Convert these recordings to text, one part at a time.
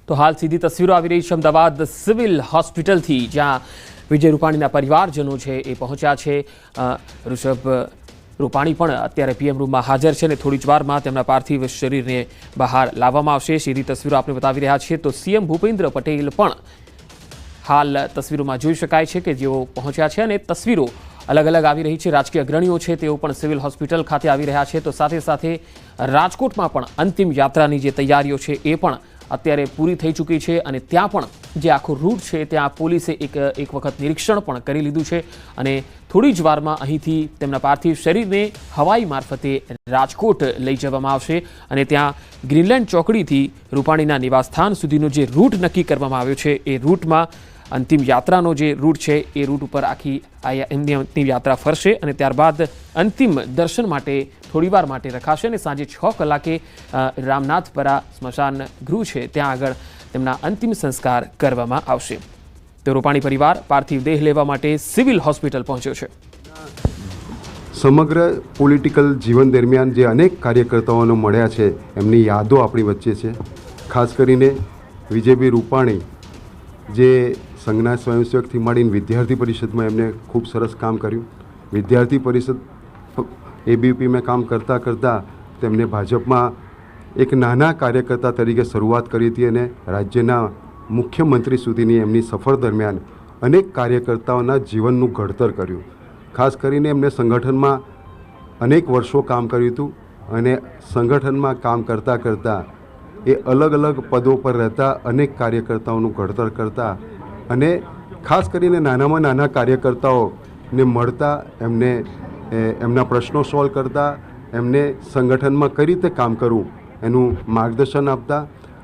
તો હાલ સીધી તસવીરો આવી રહી છે અમદાવાદ સિવિલ હોસ્પિટલથી, જ્યાં વિજય રૂપાણીના પરિવારજનો છે એ પહોંચ્યા છે। ઋષભ રૂપાણી પણ અત્યારે પીએમ રૂમમાં હાજર છે અને થોડી જ વારમાં તેમના પાર્થિવ શરીરને બહાર લાવવામાં આવશે। સીધી તસવીરો આપણે બતાવી રહ્યા છીએ તો સીએમ ભૂપેન્દ્ર પટેલ પણ હાલ તસવીરોમાં જોઈ શકાય છે કે જેઓ પહોંચ્યા છે અને તસવીરો अलग अलग આવી રહી છે। રાજકીય અગ્રણીઓ છે તેઓ પણ સિવિલ હોસ્પિટલ ખાતે આવી રહ્યા છે, તો સાથે સાથે રાજકોટમાં પણ અંતિમ યાત્રાની જે તૈયારીઓ છે એ પણ અત્યારે પૂરી થઈ ચૂકી છે અને ત્યાં પણ જે આખો રૂટ છે ત્યાં પોલીસે એક વખત નિરીક્ષણ પણ કરી લીધું છે અને થોડી જ વારમાં અહીંથી તેમના પાર્થિવ શરીરને હવાઈ મારફતે રાજકોટ લઈ જવામાં આવશે અને ત્યાં ગ્રીનલેન્ડ ચોકડીથી રૂપાણીના નિવાસસ્થાન સુધીનો જે રૂટ નક્કી કરવામાં આવ્યો છે એ રૂટમાં અંતિમ યાત્રાનો જે રૂટ છે એ રૂટ ઉપર આખી એમની અંતિમ યાત્રા ફરશે અને ત્યારબાદ અંતિમ દર્શન માટે થોડીવાર માટે રખાશે અને સાંજે 6 કલાકે રામનાથપરા સ્મશાન ગૃહ છે ત્યાં આગળ તેમના અંતિમ સંસ્કાર કરવામાં આવશે। તો રૂપાણી પરિવાર પાર્થિવ દેહ લેવા માટે સિવિલ હોસ્પિટલ પહોંચ્યો છે। સમગ્ર પોલિટિકલ જીવન દરમિયાન જે અનેક કાર્યકર્તાઓને મળ્યા છે એમની યાદો આપણી વચ્ચે છે। ખાસ કરીને વિજયભાઈ રૂપાણી જે સંઘના સ્વયંસેવકથી માંડીને વિદ્યાર્થી પરિષદમાં એમને ખૂબ સરસ કામ કર્યું। વિદ્યાર્થી પરિષદ એબીવીપીમાં કામ કરતાં કરતાં તેમને ભાજપમાં એક નાના કાર્યકર્તા તરીકે શરૂઆત કરી હતી અને રાજ્યના મુખ્યમંત્રી સુધીની એમની સફર દરમિયાન અનેક કાર્યકર્તાઓના જીવનનું ઘડતર કર્યું। ખાસ કરીને એમને સંગઠનમાં અનેક વર્ષો કામ કર્યું હતું અને સંગઠનમાં કામ કરતાં કરતાં એ અલગ અલગ પદો પર રહેતા અનેક કાર્યકર્તાઓનું ઘડતર કરતા અને ખાસ કરીને નાનામાં નાના કાર્યકર્તાઓને મળતા એમને એમના પ્રશ્નો સોલ્વ કરતા, એમને સંગઠનમાં કઈ રીતે કામ કરવું એનું માર્ગદર્શન આપતા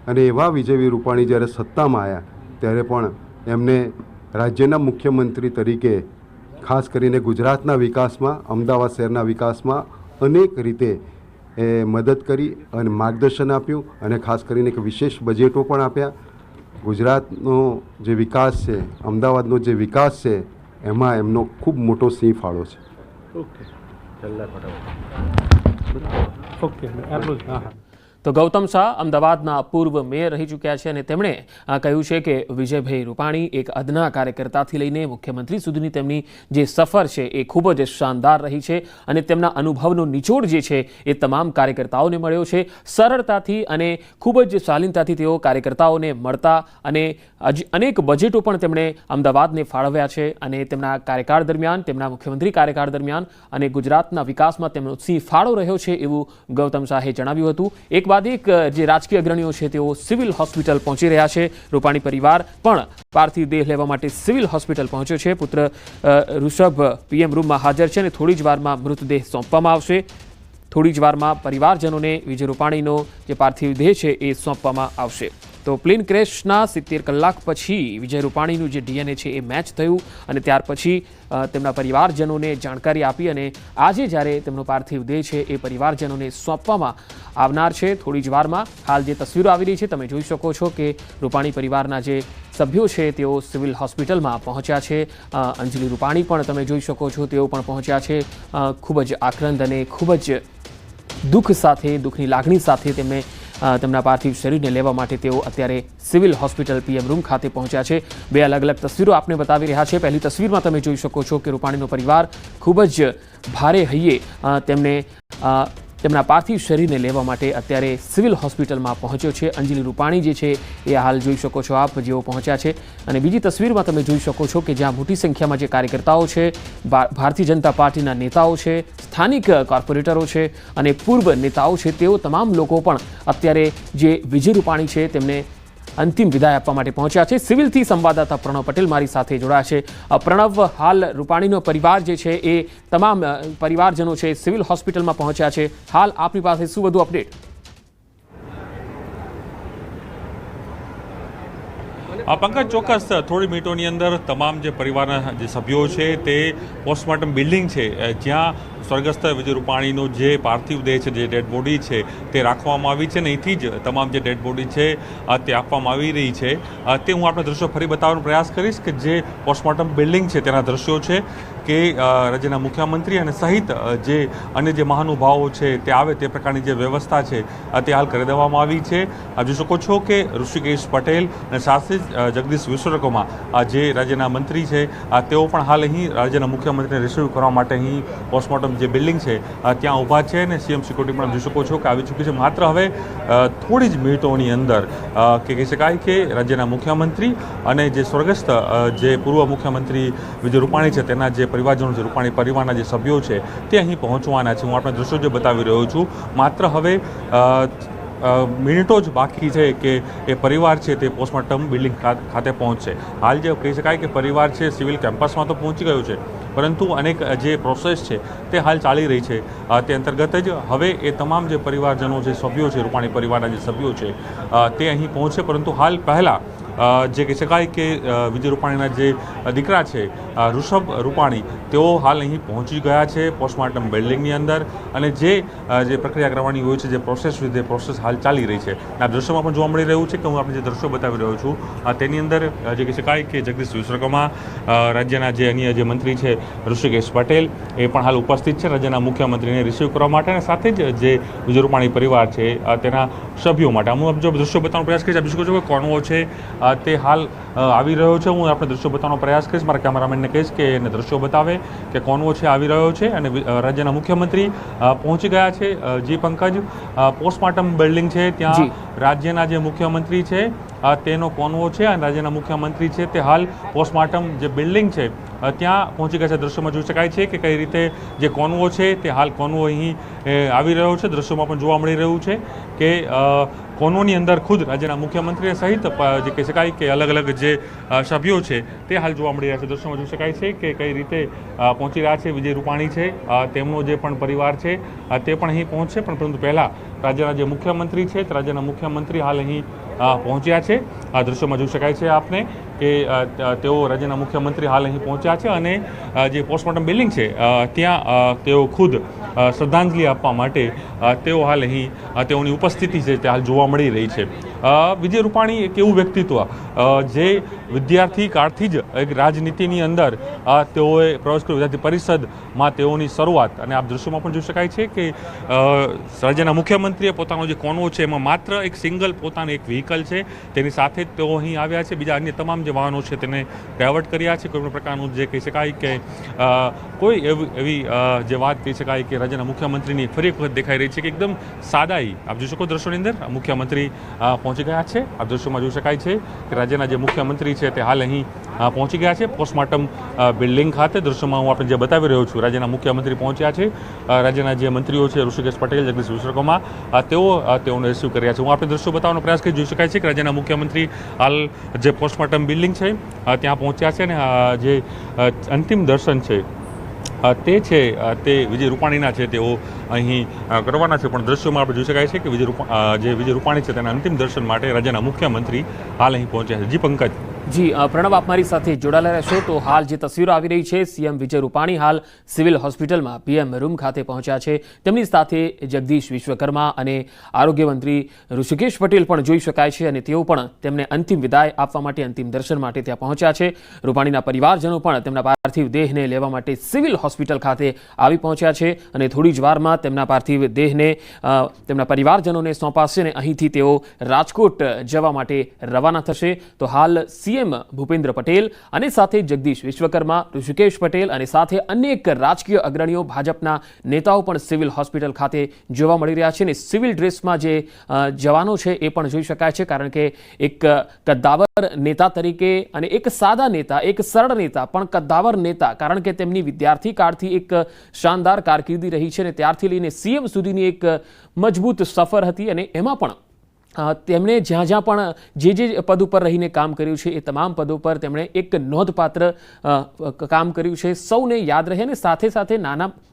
અને એવા વિજયભાઈ રૂપાણી જ્યારે સત્તામાં આવ્યા ત્યારે પણ એમને રાજ્યના મુખ્યમંત્રી તરીકે ખાસ કરીને ગુજરાતના વિકાસમાં, અમદાવાદ શહેરના વિકાસમાં અનેક રીતે મદદ કરી અને માર્ગદર્શન આપ્યું અને ખાસ કરીને વિશેષ બજેટો પણ આપ્યા। ગુજરાતનો જે વિકાસ છે, અમદાવાદનો જે વિકાસ છે એમાં એમનો ખૂબ મોટો સિંહ ફાળો છે। તો ગૌતમ શાહ અમદાવાદના પૂર્વ મેયર રહી ચૂક્યા છે અને તેમણે કહ્યું છે કે વિજયભાઈ રૂપાણી એક અદના કાર્યકર્તાથી લઈને મુખ્યમંત્રી સુધીની તેમની જે સફર છે એ ખૂબ જ શાનદાર રહી છે અને તેમના અનુભવનો નિચોડ જે છે એ તમામ કાર્યકર્તાઓને મળ્યો છે। સરળતાથી અને ખૂબ જ શાલીનતાથી તેઓ કાર્યકર્તાઓને મળતા અને અનેક બજેટો પણ તેમણે અમદાવાદને ફાળવ્યા છે અને તેમના કાર્યકાળ દરમિયાન, તેમના મુખ્યમંત્રી કાર્યકાળ દરમિયાન અને ગુજરાતના વિકાસમાં તેમનો સિંહ ફાળો રહ્યો છે એવું ગૌતમ શાહે જણાવ્યું હતું। એક બાદ એક જે રાજકીય અગ્રણીઓ છે તેઓ સિવિલ હોસ્પિટલ પહોંચી રહ્યા છે। રૂપાણી પરિવાર પણ પાર્થિવ દેહ લેવા માટે સિવિલ હોસ્પિટલ પહોંચ્યો છે। પુત્ર ઋષભ પીએમ રૂમમાં હાજર છે અને થોડી જ વારમાં મૃતદેહ સોંપવામાં આવશે। થોડી જ વારમાં પરિવારજનોને વિજય રૂપાણીનો જે પાર્થિવ દેહ છે એ સોંપવામાં આવશે। તો પ્લેન ક્રેશના 70 કલાક પછી વિજય રૂપાણીનું જે ડીએનએ છે એ મેચ થયું અને ત્યાર પછી તેમના પરિવારજનોને જાણકારી આપી અને આજે જ્યારે તેમનો પાર્થિવ દેહ છે એ પરિવારજનોને સોંપવામાં આવનાર છે થોડી જ વારમાં। હાલ જે તસવીરો આવી રહી છે તમે જોઈ શકો છો કે રૂપાણી પરિવારના જે સભ્યો છે તેઓ સિવિલ હોસ્પિટલમાં પહોંચ્યા છે। અંજલિ રૂપાણી પણ તમે જોઈ શકો છો તેઓ પણ પહોંચ્યા છે। ખૂબ જ આક્રંદ અને ખૂબ જ દુઃખ સાથે, દુઃખની લાગણી સાથે તેમને તેમના પાર્થિવ શરીરને લેવા માટે તેઓ અત્યારે સિવિલ હોસ્પિટલ પીએમ રૂમ ખાતે પહોંચ્યા છે। બે અલગ અલગ તસવીરો આપને બતાવી રહ્યા છે। પહેલી તસવીરમાં તમે જોઈ શકો છો કે રૂપાણીનો પરિવાર ખૂબ જ ભારે હૈયે તેમને તેમના પાર્થિવ શરીરને લેવા માટે અત્યારે સિવિલ હોસ્પિટલમાં પહોંચ્યો છે। અંજલિ રૂપાણી જે છે એ હાલ જોઈ શકો છો આપ, જેઓ પહોંચ્યા છે અને બીજી તસવીરમાં તમે જોઈ શકો છો કે જ્યાં મોટી સંખ્યામાં જે કાર્યકર્તાઓ છે, ભારતીય જનતા પાર્ટીના નેતાઓ છે, સ્થાનિક કોર્પોરેટરો છે અને પૂર્વ નેતાઓ છે, તેઓ તમામ લોકો પણ અત્યારે જે વિજય રૂપાણી છે તેમને અંતિમ વિદાય આપવા માટે પહોંચ્યા છે। સિવિલથી સંવાદદાતા પ્રણવ પટેલ મારી સાથે જોડાયા છે। પ્રણવ, હાલ રૂપાણીનો પરિવાર જે છે એ તમામ પરિવારજનો છે સિવિલ હોસ્પિટલમાં પહોંચ્યા છે, હાલ આપની પાસે શું વધુ અપડેટ? પંકજ, ચોક્કસ થોડી મિનિટોની અંદર તમામ જે પરિવારના જે સભ્યો છે તે પોસ્ટમોર્ટમ બિલ્ડિંગ છે જ્યાં સ્વર્ગસ્થ વિજય રૂપાણીનો જે પાર્થિવ દેહ છે, જે ડેડ બોડી છે તે રાખવામાં આવી છે અને અહીંથી જ તમામ જે ડેડ બોડી છે તે આપવામાં આવી રહી છે તે હું આપણે દ્રશ્યો ફરી બતાવવાનો પ્રયાસ કરીશ કે જે પોસ્ટમોર્ટમ બિલ્ડિંગ છે તેના દ્રશ્યો છે કે રાજ્યના મુખ્યમંત્રી અને સહિત જે અન્ય જે મહાનુભાવો છે તે આવે તે પ્રકારની જે વ્યવસ્થા છે તે હાલ કરી દેવામાં આવી છે. આપ જોઈ શકો છો કે ઋષિકેશ પટેલ અને સાથે જ જગદીશ વિશ્વકર્મા જે રાજ્યના મંત્રી છે તેઓ પણ હાલ અહીં રાજ્યના મુખ્યમંત્રીને રિસીવ કરવા માટે અહીં પોસ્ટમોર્ટમ જે બિલ્ડિંગ છે ત્યાં ઊભા છે અને સીએમ સિક્યુરિટી પણ જોઈ શકો છો કે આવી ચૂકી છે. માત્ર હવે થોડી જ મિનિટોની અંદર કે કહી શકાય કે રાજ્યના મુખ્યમંત્રી અને જે સ્વર્ગસ્થ જે પૂર્વ મુખ્યમંત્રી વિજય રૂપાણી છે તેના જે પરિવારજનો છે, રૂપાણી પરિવારના જે સભ્યો છે તે અહીં પહોંચવાના છે. હું આપણે દ્રશ્યો જે બતાવી રહ્યો છું, માત્ર હવે મિનિટો જ બાકી છે કે એ પરિવાર છે તે પોસ્ટમોર્ટમ બિલ્ડિંગ ખાતે પહોંચશે. હાલ જે કહી શકાય કે પરિવાર છે સિવિલ કેમ્પસમાં તો પહોંચી ગયો છે, પરંતુ અનેક જે પ્રોસેસ છે તે હાલ ચાલી રહી છે. તે અંતર્ગત જ હવે એ તમામ જે પરિવારજનો જે સભ્યો છે, રૂપાણી પરિવારના જે સભ્યો છે તે અહીં પહોંચશે. પરંતુ હાલ પહેલાં જે કહી શકાય કે વિજય રૂપાણીના જે દીકરા છે ઋષભ રૂપાણી, તેઓ હાલ અહીં પહોંચી ગયા છે પોસ્ટમોર્ટમ બિલ્ડિંગની અંદર અને જે પ્રક્રિયા કરવાની હોય છે, જે પ્રોસેસ હોય તે પ્રોસેસ હાલ ચાલી રહી છે. આ દ્રશ્યોમાં પણ જોવા મળી રહ્યું છે કે હું આપણે જે દ્રશ્યો બતાવી રહ્યો છું તેની અંદર જે કહી શકાય કે જગદીશ વિશ્વકર્મા, રાજ્યના જે અન્ય જે મંત્રી છે ઋષિકેશ પટેલ, એ પણ હાલ ઉપસ્થિત છે રાજ્યના મુખ્યમંત્રીને રિસીવ કરવા માટે અને સાથે જ જે વિજય રૂપાણી પરિવાર છે તેના સભ્યો માટે. હું જો દ્રશ્યો બતાવવાનો પ્રયાસ કરીશ, આપ જોઈ શકો છો કે કોન્વો છે તે હાલ આવી રહ્યો છે. હું આપણે દ્રશ્યો બતાવવાનો પ્રયાસ કરીશ, મારા કેમેરામેનને કહીશ કે એને દ્રશ્યો બતાવે કે કોન્વો છે આવી રહ્યો છે અને રાજ્યના મુખ્યમંત્રી પહોંચી ગયા છે. જી પંકજ, પોસ્ટમોર્ટમ બિલ્ડિંગ છે ત્યાં રાજ્યના જે મુખ્યમંત્રી છે તેનો કોન્વો છે અને રાજ્યના મુખ્યમંત્રી છે તે હાલ પોસ્ટમોર્ટમ જે બિલ્ડિંગ છે ત્યાં પહોંચી ગયા છે. દ્રશ્યોમાં જોઈ શકાય છે કે કઈ રીતે જે કોન્વો છે તે હાલ કોન્વો અહીં આવી રહ્યો છે. દ્રશ્યોમાં પણ જોવા મળી રહ્યું છે કે કોન્વોની અંદર ખુદ રાજ્યના મુખ્યમંત્રી સહિત જે કહી શકાય કે અલગ અલગ જે સભ્યો છે તે હાલ જોવા મળી રહ્યા છે. દ્રશ્યોમાં જોઈ શકાય છે કે કઈ રીતે પહોંચી રહ્યા છે. વિજય રૂપાણી છે તેમનો જે પણ પરિવાર છે તે પણ અહીં પહોંચશે, પણ પરંતુ પહેલાં રાજ્યના જે મુખ્યમંત્રી છે તે રાજ્યના મુખ્યમંત્રી હાલ અહીં પહોંચ્યા છે. આ દ્રશ્યોમાં જોઈ શકાય છે આપને કે તેઓ રાજ્યના મુખ્યમંત્રી હાલ અહીં પહોંચ્યા છે અને જે પોસ્ટમોર્ટમ બિલ્ડિંગ છે ત્યાં તેઓ ખુદ શ્રદ્ધાંજલિ આપવા માટે તેઓ હાલ અહીં તેઓની ઉપસ્થિતિ છે તે હાલ જોવા મળી રહી છે. વિજય રૂપાણી એક એવું વ્યક્તિત્વ જે વિદ્યાર્થી કાળથી જ એક રાજનીતિની અંદર તેઓએ પ્રવેશ કર્યો. વિદ્યાર્થી પરિષદમાં તેઓની શરૂઆત, અને આપ દ્રશ્યોમાં પણ જોઈ શકાય છે કે રાજ્યના મુખ્યમંત્રીએ પોતાનો જે કોન્વો છે એમાં માત્ર એક સિંગલ પોતાનું એક વ્હીકલ છે, તેની સાથે જ તેઓ અહીં આવ્યા છે. બીજા અન્ય તમામ જે વાહનો છે તેને ડાયવર્ટ કર્યા છે. કોઈ પણ પ્રકારનું જે કહી શકાય કે કોઈ એવી જે વાત કહી શકાય કે રાજ્યના મુખ્યમંત્રીની ફરી એક વખત દેખાઈ રહી છે કે એકદમ સાદાઈ. આપ જોઈ શકો દ્રશ્યોની અંદર મુખ્યમંત્રી પહોંચી ગયા છે. આ દ્રશ્યોમાં જોઈ શકાય છે કે રાજ્યના જે મુખ્યમંત્રી છે તે હાલ અહીં પહોંચી ગયા છે પોસ્ટમોર્ટમ બિલ્ડિંગ ખાતે. દ્રશ્યોમાં હું આપણે જે બતાવી રહ્યો છું, રાજ્યના મુખ્યમંત્રી પહોંચ્યા છે. રાજ્યના જે મંત્રીઓ છે ઋષિકેશ પટેલ, જગદીશ વિશ્વકર્મા, તેઓને રિસીવ કર્યા છે. હું આપણે દ્રશ્યો બતાવવાનો પ્રયાસ કરી. જોઈ શકાય છે કે રાજ્યના મુખ્યમંત્રી હાલ જે પોસ્ટમોર્ટમ બિલ્ડિંગ છે ત્યાં પહોંચ્યા છે અને જે અંતિમ દર્શન છે તે છે તે વિજય રૂપાણીના છે તેઓ અહીં કરવાના છે. પણ દ્રશ્યોમાં આપણે જોઈ શકાય છે કે જે વિજય રૂપાણી છે તેના અંતિમ દર્શન માટે રાજ્યના મુખ્યમંત્રી હાલ અહીં પહોંચ્યા છે. જી પંકજ. જી પ્રણવ, આપ મારી સાથે જોડાયેલા રહેશો. તો હાલ જે તસવીરો આવી રહી છે, સીએમ વિજય રૂપાણી હાલ સિવિલ હોસ્પિટલમાં પીએમ રૂમ ખાતે પહોંચ્યા છે. તેમની સાથે જગદીશ વિશ્વકર્મા અને આરોગ્ય મંત્રી ઋષિકેશ પટેલ પણ જોઈ શકાય છે અને તેઓ પણ તેમને અંતિમ વિદાય આપવા માટે, અંતિમ દર્શન માટે ત્યાં પહોંચ્યા છે. રૂપાણીના પરિવારજનો પણ તેમના પાર્થિવ દેહને લેવા માટે સિવિલ હોસ્પિટલ ખાતે આવી પહોંચ્યા છે અને થોડી જ વારમાં તેમના પાર્થિવ દેહને તેમના પરિવારજનોને સોંપાશે અને અહીંથી તેઓ રાજકોટ જવા માટે રવાના થશે. તો હાલ સીએમ ભૂપેન્દ્ર પટેલ અને સાથે જગદીશ વિશ્વકર્મા, ઋષિકેશ પટેલ અને સાથે અનેક રાજકીય અગ્રણીઓ, ભાજપના નેતાઓ પણ સિવિલ હોસ્પિટલ ખાતે જોવા મળી રહ્યા છે અને સિવિલ ડ્રેસમાં જે જવાનો છે એ પણ જોઈ શકાય છે. કારણ કે એક કદ્દાવર નેતા તરીકે અને એક સાદા નેતા, એક સરળ નેતા પણ કદ્દાવર નેતા, કારણ કે તેમની વિદ્યાર્થી કાળથી એક શાનદાર કારકિર્દી રહી છે અને ત્યારથી લઈને સીએમ સુધીની એક મજબૂત સફર હતી અને એમાં પણ તેમણે જ્યાં જ્યાં પણ જે પદ ઉપર રહીને કામ કર્યું છે એ તમામ પદો પર તેમણે એક નોંધપાત્ર કામ કર્યું છે. સૌને યાદ રહે અને સાથે સાથે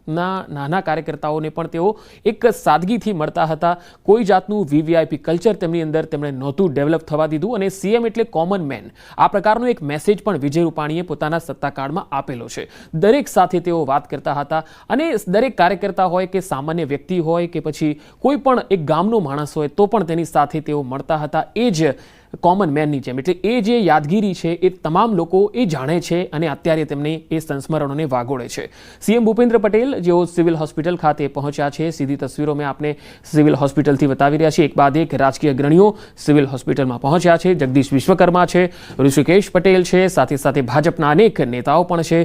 નાના કાર્યકર્તાઓને પણ તેઓ એક સાદગીથી મળતા હતા. કોઈ જાતનું વીવીઆઈપી કલ્ચર તેમની અંદર તેમણે નહોતું ડેવલપ થવા દીધું અને સીએમ એટલે કોમન મેન, આ પ્રકારનો એક મેસેજ પણ વિજય રૂપાણીએ પોતાના સત્તાકાળમાં આપેલો છે. દરેક સાથે તેઓ વાત કરતા હતા અને દરેક કાર્યકર્તા હોય કે સામાન્ય વ્યક્તિ હોય કે પછી કોઈ પણ એક ગામનો માણસ હોય તો પણ તેની સાથે તેઓ મળતા હતા. એ જ કોમન મેનની જેમ, એટલે એ જે યાદગીરી છે એ તમામ લોકો એ જાણે છે અને અત્યારે તેમને એ સંસ્મરણોને વાગોળે છે. સીએમ ભૂપેન્દ્ર પટેલ જેઓ સિવિલ હોસ્પિટલ ખાતે પહોંચ્યા છે, સીધી તસવીરો મેં આપને સિવિલ હોસ્પિટલથી બતાવી રહ્યા છીએ. એક બાદ એક રાજકીય અગ્રણીઓ સિવિલ હોસ્પિટલમાં પહોંચ્યા છે. જગદીશ વિશ્વકર્મા છે, ઋષિકેશ પટેલ છે, સાથે સાથે ભાજપના અનેક નેતાઓ પણ છે.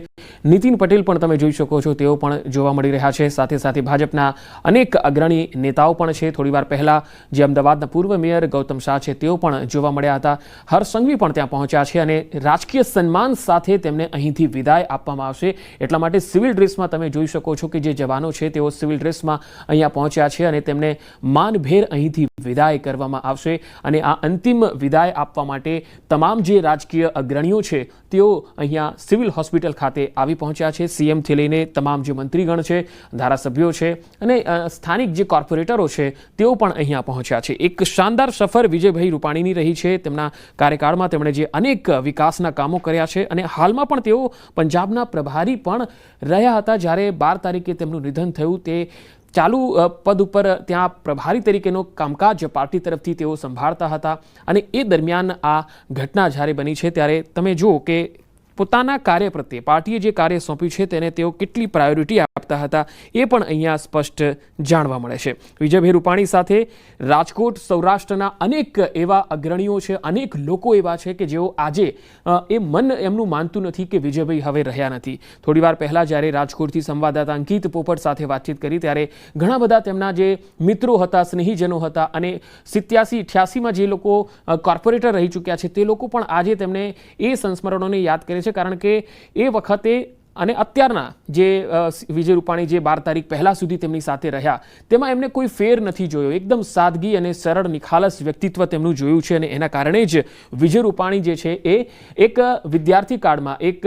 નીતિન પટેલ પણ તમે જોઈ શકો છો, તેઓ પણ જોવા મળી રહ્યા છે. સાથે સાથે ભાજપના અનેક અગ્રણી નેતાઓ પણ છે. થોડીવાર પહેલા જે અમદાવાદના પૂર્વ મેયર ગૌતમ શાહ છે, તેઓ પણ જોવા મળ્યા હતા. હર્ષ સંઘવી પણ ત્યાં પહોંચ્યા છે અને રાજકીય સન્માન સાથે તેમને અહીંથી વિદાય આપવામાં આવશે. એટલા માટે સિવિલ ડ્રેસમાં તમે જોઈ શકો છો કે જે જવાનો છે તેઓ સિવિલ ડ્રેસમાં અહીંયા પહોંચ્યા છે અને તેમને માનભેર અહીંથી વિદાય કરવામાં આવશે. અને આ અંતિમ વિદાય આપવા માટે તમામ જે રાજકીય અગ્રણીઓ છે તેઓ અહીંયા સિવિલ હોસ્પિટલ ખાતે આવી પહોંચ્યા છે. સીએમથી લઈને તમામ જે મંત્રીગણ છે, ધારાસભ્યો છે અને સ્થાનિક જે કોર્પોરેટરો છે તેઓ પણ અહીંયા પહોંચ્યા છે. એક શાનદાર સફર વિજયભાઈ રૂપાણીની રહી છે. તેમના કાર્યકાળમાં તેમણે જે અનેક વિકાસના કામો કર્યા છે અને હાલમાં પણ તેઓ પંજાબના પ્રભારી પણ રહ્યા હતા. જ્યારે 12 તારીખે તેમનું નિધન થયું, તે ચાલુ પદ ઉપર ત્યાં પ્રભારી તરીકેનો કામકાજ પાર્ટી તરફથી તેઓ સંભાળતા હતા. અને એ દરમિયાન આ ઘટના જ્યારે બની છે ત્યારે તમે જુઓ કે પોતાના કાર્ય પ્રત્યે પાર્ટીએ જે કાર્ય સોંપ્યું છે તેને તેઓ કેટલી પ્રાયોરિટી આપતા હતા એ પણ અહીંયા સ્પષ્ટ જાણવા મળે છે. વિજયભાઈ રૂપાણી સાથે રાજકોટ, સૌરાષ્ટ્રના અનેક એવા અગ્રણીઓ છે, અનેક લોકો એવા છે કે જેઓ આજે એ મન એમનું માનતું નથી કે વિજયભાઈ હવે રહ્યા નથી. થોડીવાર પહેલાં જ્યારે રાજકોટથી સંવાદદાતા અંકિત પોપટ સાથે વાતચીત કરી ત્યારે ઘણા બધા તેમના જે મિત્રો હતા, સ્નેહીજનો હતા અને 87-88માં જે લોકો કોર્પોરેટર રહી ચૂક્યા છે તે લોકો પણ આજે તેમને એ સંસ્મરણોને યાદ કરે છે. કારણ કે એ વખતે અને અત્યારના જે વિજય રૂપાણી જે 12 તારીખ પહેલા સુધી તેમની સાથે રહ્યા તેમાં એમને કોઈ ફેર નથી જોયો. એકદમ સાદગી અને સરળ નિખાલસ વ્યક્તિત્વ તેમનું જોયું છે અને એના કારણે જ વિજય રૂપાણી જે છે એ એક વિદ્યાર્થી કાળમાં એક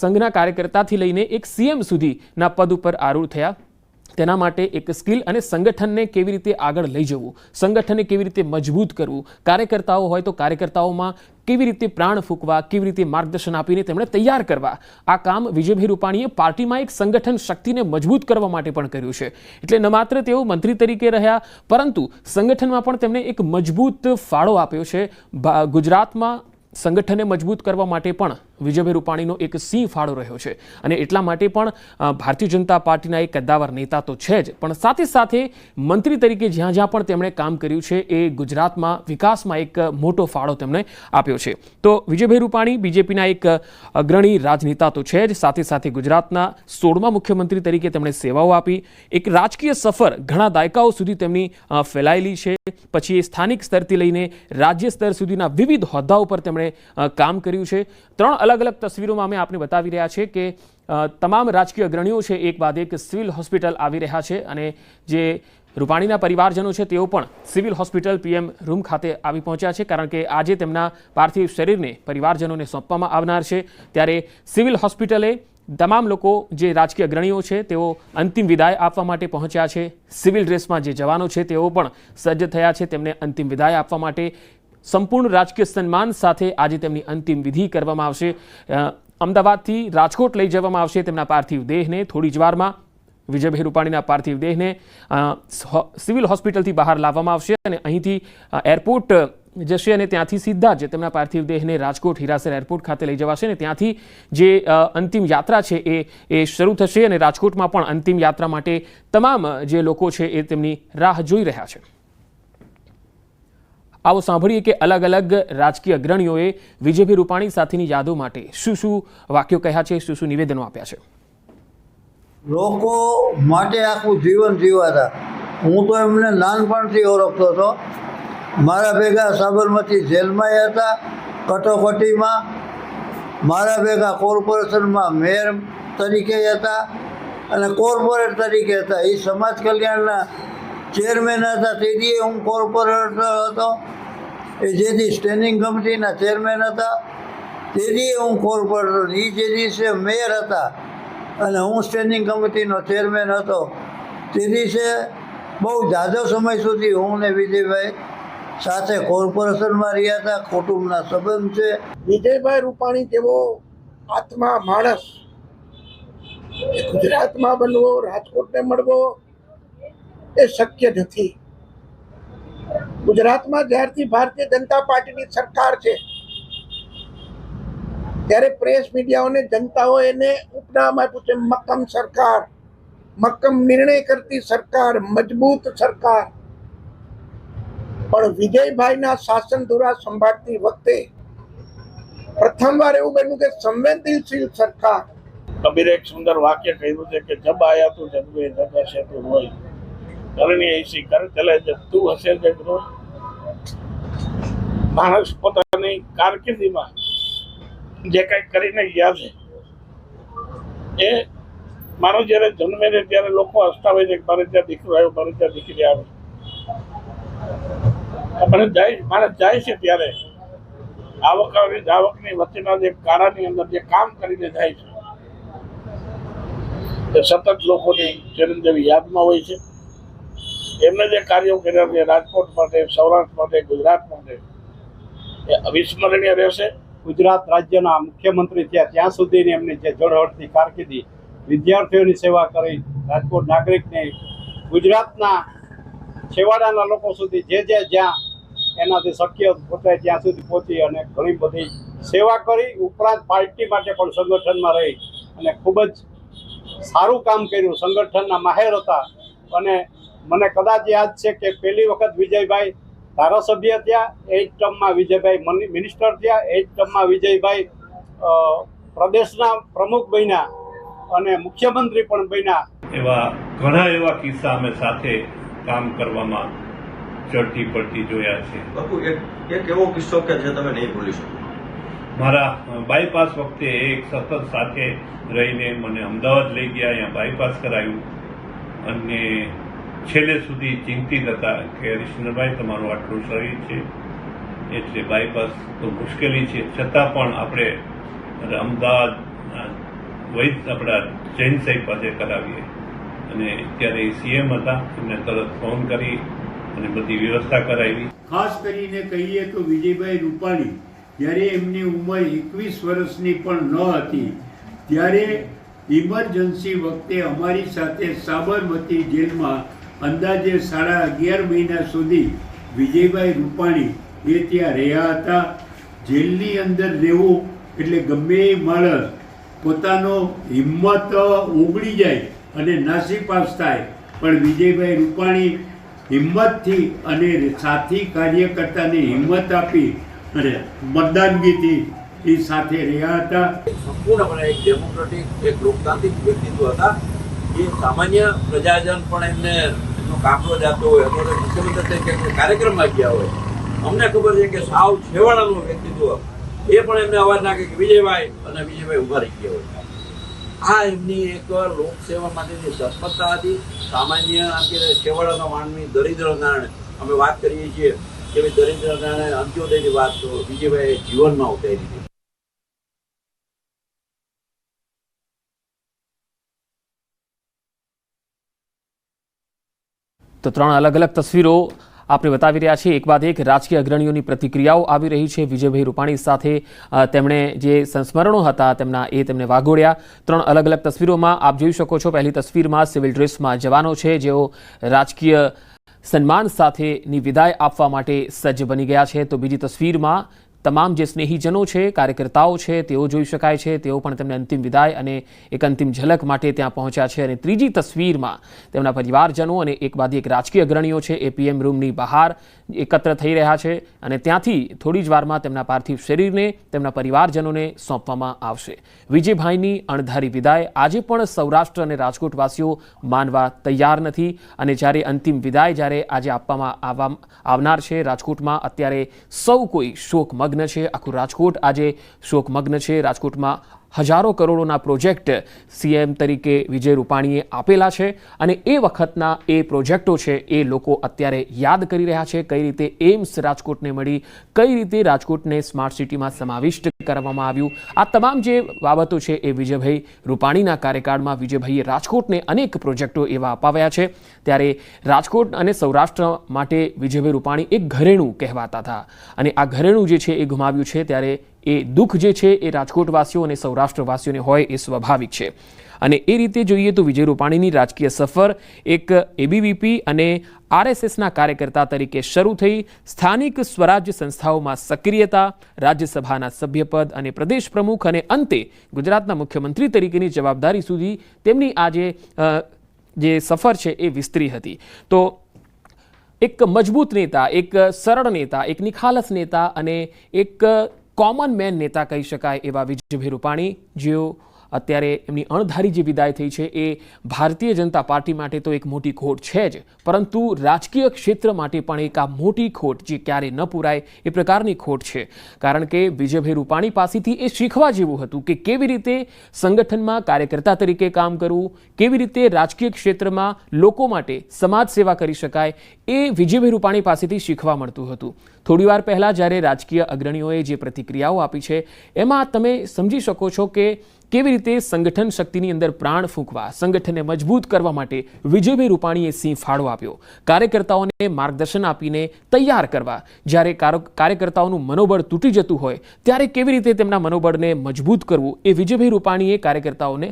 સંઘના કાર્યકર્તાથી લઈને એક સીએમ સુધીના પદ ઉપર આરૂઢ થયા. તેના માટે એક સ્કિલ અને સંગઠનને કેવી રીતે આગળ લઈ જવું, સંગઠનને કેવી રીતે મજબૂત કરવું, કાર્યકર્તાઓ હોય તો કાર્યકર્તાઓમાં કેવી રીતે પ્રાણ ફૂંકવા, કેવી રીતે માર્ગદર્શન આપીને તેમણે તૈયાર કરવા, આ કામ વિજયભાઈ રૂપાણીએ પાર્ટીમાં એક સંગઠન શક્તિને મજબૂત કરવા માટે પણ કર્યું છે. એટલે ન માત્ર તેઓ મંત્રી તરીકે રહ્યા પરંતુ સંગઠનમાં પણ તેમણે એક મજબૂત ફાળો આપ્યો છે. ગુજરાતમાં સંગઠનને મજબૂત કરવા માટે પણ વિજયભાઈ રૂપાણીનો એક સિંહ ફાળો રહ્યો છે અને એટલા માટે પણ ભારતીય જનતા પાર્ટીના એક કદ્દાવર નેતા તો છે જ, પણ સાથે સાથે મંત્રી તરીકે જ્યાં જ્યાં પણ તેમણે કામ કર્યું છે એ ગુજરાતમાં વિકાસમાં એક મોટો ફાળો તેમણે આપ્યો છે. તો વિજયભાઈ રૂપાણી બીજેપીના એક અગ્રણી રાજનેતા તો છે જ, સાથે સાથે ગુજરાતના 16મા મુખ્યમંત્રી તરીકે તેમણે સેવાઓ આપી. એક રાજકીય સફર ઘણા દાયકાઓ સુધી તેમની ફેલાયેલી છે. પછી એ સ્થાનિક સ્તરથી લઈને રાજ્ય સ્તર સુધીના વિવિધ હોદ્દા ઉપર તેમણે કામ કર્યું છે. 3 અલગ અલગ તસવીરોમાં અમે આપને બતાવી રહ્યા છે કે તમામ રાજકીય અગ્રણીઓ છે એક બાદ એક સિવિલ હોસ્પિટલ આવી રહ્યા છે અને જે રૂપાણીના પરિવારજનો છે તેઓ પણ સિવિલ હોસ્પિટલ પીએમ રૂમ ખાતે આવી પહોંચ્યા છે. કારણ કે આજે તેમના પાર્થિવ શરીરને પરિવારજનોને સોંપવામાં આવનાર છે. ત્યારે સિવિલ હોસ્પિટલે તમામ લોકો જે રાજકીય અગ્રણીઓ છે તેઓ અંતિમ વિદાય આપવા માટે પહોંચ્યા છે. સિવિલ ડ્રેસમાં જે જવાનો છે તેઓ પણ સજ્જ થયા છે તેમને અંતિમ વિદાય આપવા માટે. સંપૂર્ણ રાજકીય સન્માન સાથે આજે તેમની અંતિમ વિધિ કરવામાં આવશે. અમદાવાદથી રાજકોટ લઈ જવામાં આવશે તેમના પાર્થિવ દેહને. થોડી જ વારમાં વિજયભાઈ રૂપાણીના પાર્થિવ દેહને સિવિલ હોસ્પિટલથી બહાર લાવવામાં આવશે અને અહીંથી એરપોર્ટ જશે અને ત્યાંથી સીધા જ તેમના પાર્થિવ દેહને રાજકોટ હીરાસર એરપોર્ટ ખાતે લઈ જવાશે અને ત્યાંથી જે અંતિમ યાત્રા છે એ શરૂ થશે અને રાજકોટમાં પણ અંતિમ યાત્રા માટે તમામ જે લોકો છે એ તેમની રાહ જોઈ રહ્યા છે. આવો સાંભળીએ કે અલગ અલગ રાજકીય અગ્રણીઓએ વિજયભાઈ રૂપાણી સાથેની યાદો માટે શું શું વાક્યો કહ્યા છે, શું શું નિવેદનો આપ્યા છે. લોકો માટે આખું જીવન જીવાતા. હું તો એમને નાનપણથી ઓળખતો હતો. મારા ભેગા સાબરમતી જેલમાં હતા, કટોકટીમાં. મારા ભેગા કોર્પોરેશનમાં મેયર તરીકે હતા અને કોર્પોરેટ તરીકે હતા. એ સમાજ કલ્યાણના ચેરમેન હતા તેથી હું કોર્પોરેટર હતો. એ જેથી સ્ટેન્ડિંગ કમિટીના ચેરમેન હતા તેથી હું કોર્પોરેટર. એ જે દિવસે મેયર હતા અને હું સ્ટેન્ડિંગ કમિટીનો ચેરમેન હતો તે દિવસે બહુ જાજો સમય સુધી હું ને વિજયભાઈ સાથે કોર્પોરેશનમાં રહ્યા હતા. કુટુંબના સંબંધ છે. વિજયભાઈ રૂપાણી જેવો આત્મા માણસ ગુજરાતમાં બનવો, રાજકોટને મળવો એ શક્ય નથી. ગુજરાતમાં જ્યારથી ભારતીય જનતા પાર્ટીની સરકાર છે ત્યારે પ્રેસ મીડિયાઓને જનતાઓ એને ઉપનામ આપ્યું છે મક્કમ સરકાર, મક્કમ નિર્ણય કરતી સરકાર, મજબૂત સરકાર. પણ વિજયભાઈના શાસન ધોરા સંભાળતી વખતે પ્રથમવાર એવું બન્યું કે સંવેદનશીલ સરકાર. કબીરે એક સુંદર વાક્ય કહ્યું છે કે જબ આયા તું જગવે જગ હશે તું રોય, કરણી એસી કર ચલે જબ તું હશે જગ રોય. માણસ પોતાની કારકિર્દીમાં જે કંઈ કરીને ગયા છે એ મારો જ્યારે જન્મે છે ત્યારે લોકો હસતા હોય છે કે મારે ત્યાં દીકરો આવ્યો, મારે ત્યાં દીકરી આવે. માણસ જાય છે ત્યારે આવક અને જાવકની વચ્ચેના જે ગાળાની અંદર જે કામ કરીને જાય છે તે સતત લોકોની ચિરંજીવી યાદમાં હોય છે. એમને જે કાર્યો કર્યા છે રાજકોટ માટે, સૌરાષ્ટ્ર માટે, ગુજરાત માટે એ અવિસ્મરણીય રહેશે. ગુજરાત રાજ્યના મુખ્યમંત્રી થયા ત્યાં સુધીની એમની જે ઝળહળતી કારકિર્દી, વિદ્યાર્થીઓની સેવા કરી, રાજકોટ નાગરિકને, ગુજરાતના છેવાડાના લોકો સુધી જે જ્યાં એનાથી શક્ય પહોંચાય ત્યાં સુધી પહોંચી અને ઘણી બધી સેવા કરી. ઉપરાંત પાર્ટી માટે પણ સંગઠનમાં રહી અને ખૂબ જ સારું કામ કર્યું. સંગઠનના માહેર હતા અને મને કદાચ યાદ છે કે પહેલી વખત વિજયભાઈ ધારાસભ્ય થયા, 8 ટર્મમાં વિજયભાઈ મિનિસ્ટર થયા, 8 ટર્મમાં વિજયભાઈ પ્રદેશના પ્રમુખ બન્યા અને મુખ્યમંત્રી પણ બન્યા. એવા ઘણા એવા કિસ્સા અમે સાથે કામ કરવામાં ચડતી પડતી જોયા છે. બાપુ એક એવો કિસ્સો કે જે તમે નહીં ભૂલી શકો? મારા બાયપાસ વખતે એક સતત સાથે રહીને મને અમદાવાદ લઈ ગયા, અહીંયા બાયપાસ કરાયું અને છેલ્લે સુધી ચિંતિત હતા કે હરીશચંદ્રભાઈ તમારું આટલું શરીર છે એટલે બાયપાસ તો મુશ્કેલી છે, છતાં પણ આપણે અમદાવાદ આપણા જૈન સાહેબ પાસે કરાવીએ. અને ત્યારે સીએમ હતા, એમને તરત ફોન કરી અને બધી વ્યવસ્થા કરાવી. ખાસ કરીને કહીએ તો વિજયભાઈ રૂપાણી જ્યારે એમની ઉંમર 21 વર્ષની પણ ન હતી ત્યારે ઇમરજન્સી વખતે અમારી સાથે સાબરમતી જેલમાં અંદાજે 11.5 મહિના સુધી વિજયભાઈ રૂપાણી એ ત્યાં રહ્યા હતા. જેલની અંદર રહેવું એટલે ગમે એ માણસ પોતાનો હિંમત ઓગળી જાય અને નાસીપાસ થાય, પણ વિજયભાઈ રૂપાણી હિંમતથી અને સાથી કાર્યકર્તાને હિંમત આપી અને મતદાનગીથી એ સાથે રહ્યા હતા. સંપૂર્ણપણે એક ડેમોક્રેટિક, એક લોકતાંત્રિક વ્યક્તિત્વ હતા. એ સામાન્ય પ્રજાજન પણ એમને એમનો કાફલો જાતો હોય અથવા તો મુખ્યમંત્રી તરીકે કાર્યક્રમમાં ગયા હોય, અમને ખબર છે કે સાવ છેવાડાનું વ્યક્તિત્વ એ પણ એમને અવાજ નાખે કે વિજયભાઈ, અને વિજયભાઈ ઉભા રહી ગયા હોય. આ એમની એક લોકસેવા માટેની તત્પરતા હતી. સામાન્ય છેવાડાના માનવી દરિદ્ર નારાયણ અમે વાત કરીએ છીએ કે ભાઈ દરિદ્ર નારાયણ અંત્યોદયની વાત તો વિજયભાઈ જીવનમાં ઉતારી દીધી. તો 3 અલગ અલગ તસવીરો આપણે બતાવી રહ્યા છીએ. એક બાદ એક રાજકીય અગ્રણીઓની પ્રતિક્રિયાઓ આવી રહી છે. વિજયભાઈ રૂપાણી સાથે તેમણે જે સંસ્મરણો હતા તેમને વાગોડ્યા. 3 અલગ અલગ તસવીરોમાં આપ જોઈ શકો છો. પહેલી તસવીરમાં સિવિલ ડ્રેસમાં જવાનો છે જેઓ રાજકીય સન્માન સાથેની વિદાય આપવા માટે સજ્જ બની ગયા છે. તો બીજી તસવીરમાં તમામ જે સ્નેહીજનો છે, કાર્યકર્તાઓ છે, તેઓ જોઈ શકાય છે. તેઓ પણ તેમને અંતિમ વિદાય અને એક અંતિમ ઝલક માટે ત્યાં પહોંચ્યા છે. અને ત્રીજી તસવીરમાં તેમના પરિવારજનો અને એક બાદ એક રાજકીય અગ્રણીઓ છે એ પીએમ રૂમની બહાર એકત્ર થઈ રહ્યા છે અને ત્યાંથી થોડી જ વારમાં તેમના પાર્થિવ શરીરને તેમના પરિવારજનોને સોંપવામાં આવશે. વિજયભાઈની અણધારી વિદાય આજે પણ સૌરાષ્ટ્ર અને રાજકોટવાસીઓ માનવા તૈયાર નથી. અને જ્યારે અંતિમ વિદાય જ્યારે આજે આપવામાં આવનાર છે રાજકોટમાં, અત્યારે સૌ કોઈ શોકમગ્ન છે. આખું રાજકોટ આજે શોકમગ્ન છે. રાજકોટમાં હજારો કરોડોના પ્રોજેક્ટ સીએમ તરીકે વિજય રૂપાણીએ આપેલા છે અને એ વખતના એ પ્રોજેક્ટો છે એ લોકો અત્યારે યાદ કરી રહ્યા છે. કઈ રીતે એમ્સ રાજકોટને મળી, કઈ રીતે રાજકોટને સ્માર્ટ સિટીમાં સમાવિષ્ટ કરવામાં આવ્યું, આ તમામ જે બાબતો છે એ વિજયભાઈ રૂપાણીના કાર્યકાળમાં વિજયભાઈએ રાજકોટને અનેક પ્રોજેક્ટો એવા અપાવ્યા છે. ત્યારે રાજકોટ અને સૌરાષ્ટ્ર માટે વિજયભાઈ રૂપાણી એક ઘરેણું કહેવાતા હતા અને આ ઘરેણું જે છે એ ગુમાવ્યું છે. ત્યારે એ દુઃખ જે છે એ રાજકોટવાસીઓ અને સૌરાષ્ટ્રવાસીઓને હોય એ સ્વાભાવિક છે. અને એ રીતે જોઈએ તો વિજય રૂપાણીની રાજકીય સફર એક એબીવીપી અને આરએસએસના કાર્યકર્તા તરીકે શરૂ થઈ. સ્થાનિક સ્વરાજ્ય સંસ્થાઓમાં સક્રિયતા, રાજ્યસભાના સભ્યપદ અને પ્રદેશ પ્રમુખ અને અંતે ગુજરાતના મુખ્યમંત્રી તરીકેની જવાબદારી સુધી તેમની આ જે સફર છે એ વિસ્તરી હતી. તો એક મજબૂત નેતા, એક સરળ નેતા, એક નિખાલસ નેતા અને એક કોમન મેન નેતા કહી શકાય એવા વિજયભાઈ રૂપાણી, જેઓ અત્યારે એમની અણધારી જે વિદાય થઈ છે એ ભારતીય જનતા પાર્ટી માટે તો એક મોટી ખોટ છે જ, પરંતુ રાજકીય ક્ષેત્ર માટે પણ એક આ મોટી ખોટ જે ક્યારે ન પૂરાય એ પ્રકારની ખોટ છે. કારણ કે વિજયભાઈ રૂપાણી પાસેથી એ શીખવા જેવું હતું કે કેવી રીતે સંગઠનમાં કાર્યકર્તા તરીકે કામ કરવું, કેવી રીતે રાજકીય ક્ષેત્રમાં લોકો માટે સમાજ સેવા કરી શકાય, એ વિજયભાઈ રૂપાણી પાસેથી શીખવા મળતું હતું. થોડીવાર પહેલાં જ્યારે રાજકીય અગ્રણીઓએ જે પ્રતિક્રિયાઓ આપી છે એમાં તમે સમજી શકો છો કે કેવી રીતે સંગઠન શક્તિની અંદર પ્રાણ ફૂંકવા, સંગઠનને મજબૂત કરવા માટે વિજયભાઈ રૂપાણીએ સિંહ ફાળો આપ્યો. કાર્યકર્તાઓને માર્ગદર્શન આપીને તૈયાર કરવા. જ્યારે કાર્યકર્તાઓનું મનોબળ તૂટી જતું હોય ત્યારે કેવી રીતે તેમના મનોબળને મજબૂત કરવું એ વિજયભાઈ રૂપાણીએ કાર્યકર્તાઓને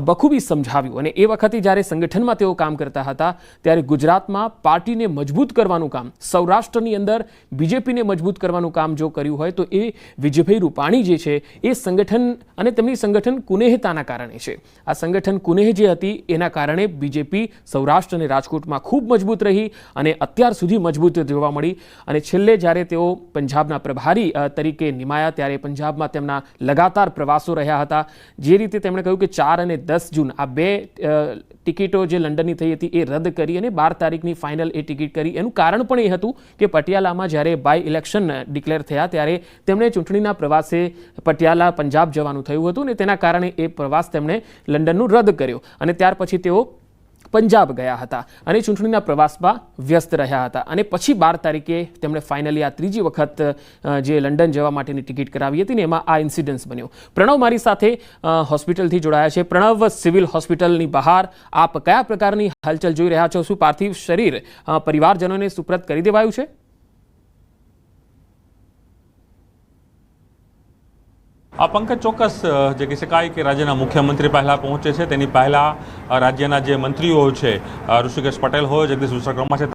બખૂબી સમજાવ્યું. અને એ વખતે જ્યારે સંગઠનમાં તેઓ કામ કરતા હતા ત્યારે ગુજરાતમાં પાર્ટીને મજબૂત કરવાનું કામ, સૌરાષ્ટ્રની અંદર બીજેપીને મજબૂત કરવાનું કામ જો કર્યું હોય તો એ વિજયભાઈ રૂપાણી જે છે એ સંગઠન અને તેમની સંગઠન કુનેહતાના કારણે છે. આ સંગઠન કુનેહ જે હતી એના કારણે બીજેપી સૌરાષ્ટ્ર અને રાજકોટમાં ખૂબ મજબૂત રહી અને અત્યાર સુધી મજબૂત જોવા મળી. અને છેલ્લે જ્યારે તેઓ પંજાબના પ્રભારી તરીકે નિમાયા ત્યારે પંજાબમાં તેમના લગાતાર પ્રવાસો રહ્યા હતા. જે રીતે તેમણે કહ્યું કે 4 અને 10 જૂન આ 2 ટિકિટો જે લંડનની થઈ હતી એ રદ કરી અને 12 તારીખની ફાઇનલ એ ટિકિટ કરી. એનું કારણ પણ એ હતું કે પટિયાલામાં જ્યારે બાય ઇલેક્શન ડિક્લેર થયા ત્યારે તેમણે ચૂંટણીના પ્રવાસે પટિયાલા પંજાબ જવાનું થયું હતું ને તેના કારણે એ પ્રવાસ તેમણે લંડનનું રદ કર્યો અને ત્યાર પછી તેઓ પંજાબ ગયા હતા અને ચૂંટણીના પ્રવાસમાં વ્યસ્ત રહ્યા હતા. અને પછી 12 તારીખે તેમણે ફાઇનલી આ ત્રીજી વખત જે લંડન જવા માટેની ટિકિટ કરાવી હતી ને એમાં આ ઇન્સિડન્સ બન્યો. પ્રણવ મારી સાથે હોસ્પિટલથી જોડાયા છે. પ્રણવ, સિવિલ હોસ્પિટલની બહાર આપ કયા પ્રકારની હલચલ જોઈ રહ્યા છો? શું પાર્થિવ શરીર પરિવારજનોને સુપ્રત કરી દેવાયું છે? આ પંકજ, ચોક્કસ જે કહી શકાય કે રાજ્યના મુખ્યમંત્રી પહેલાં પહોંચે છે, તેની પહેલાં રાજ્યના જે મંત્રીઓ છે, ઋષિકેશ પટેલ હોય, જગદીશ વિશ્વકર્મા છે,